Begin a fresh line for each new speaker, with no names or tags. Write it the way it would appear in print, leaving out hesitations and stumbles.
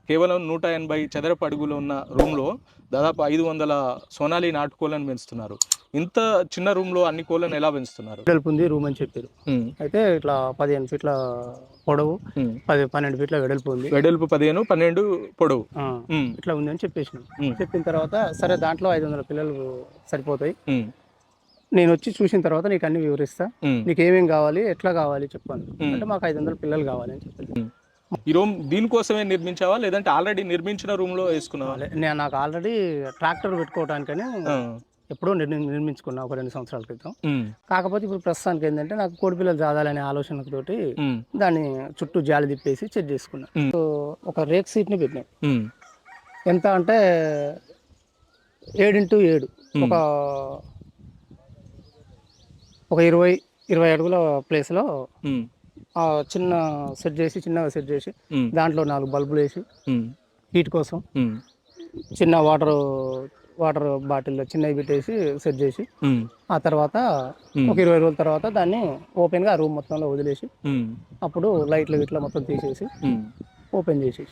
కేవలం 180 చదరపు అడుగులు ఉన్న రూమ్‌లో దాదాపు 500 సోనాలి నాటుకోళ్లను పెంచుతున్నారు. ఇంత చిన్న రూమ్‌లో అన్ని కోళ్లను ఎలా పెంచుతున్నారు?
వెడల్పు ఉంది రూమ్ అని చెప్పారు.
హ్మ్.
అయితే ఇట్లా 15 ఫీట్ల పొడవు,
హ్మ్.
12 ఫీట్ల వెడల్పు ఉంది.
వెడల్పు 15, 12 పొడవు.
ఆ!
హ్మ్.
ఇట్లా ఉంది అని చెప్పేసినాం.
హ్మ్.
చెప్పిన తర్వాత సరే దాంట్లో 500 పిల్లలు సరిపోతాయి.
హ్మ్.
నేనొచ్చి చూసిన తర్వాత నీకు అన్నీ వివరిస్తా.
హ్మ్.
నీకేమేమి కావాలి? ఎట్లా కావాలి చెప్పు అన్నాడు.
హ్మ్.
అంటే మాకు 500 పిల్లలు కావాలి అని చెప్పాను.
హ్మ్. ఈ రూమ్ దీనికోసమే నిర్మించావా? లేదంటే ఆల్రెడీ నిర్మించిన రూమ్‌లో యేసుకున్నావా?
నాకు ఆల్రెడీ ట్రాక్టర్ పెట్టుకోవడానికని
ఆ!
ఎప్పుడో నిర్మించుకున్నా ఒక 2 సంవత్సరాల క్రితం.
హ్మ్.
కాకపోతే ఇప్పుడు ప్రస్తుతానికి ఏంటంటే నాకు కోడి పిల్లలు చాదాలనే ఆలోచనతోటి
హ్మ్.
దాన్ని చుట్టూ జాలి తిప్పేసి సెట్ చేసుకున్నా.
హ్మ్.
సో, ఒక రేక్ సీట్‌ని పెట్టినాం.
హ్మ్.
ఎంత అంటే 7x7
హ్మ్.
ఒక ఒక 20 అడుగుల ప్లేస్‌లో
హ్మ్.
చిన్న చిన్నగా సెట్ చేసి
హ్మ్.
దాంట్లో 4 బల్బులేసి
హ్మ్.
హీట్ కోసం
హ్మ్.
చిన్న వాటర్ బాటిల్‌లో చిన్నవి పెట్టేసి సెట్ చేసి
హ్మ్.
ఆ తర్వాత
హ్మ్.
ఒక 20 రోజుల తర్వాత దాన్ని ఓపెన్‌గా ఆ రూమ్ మొత్తంలో వదిలేసి
హ్మ్.
అప్పుడు లైట్లు గిట్లా మొత్తం తీసేసి
హ్మ్.
ఓపెన్ చేసేసి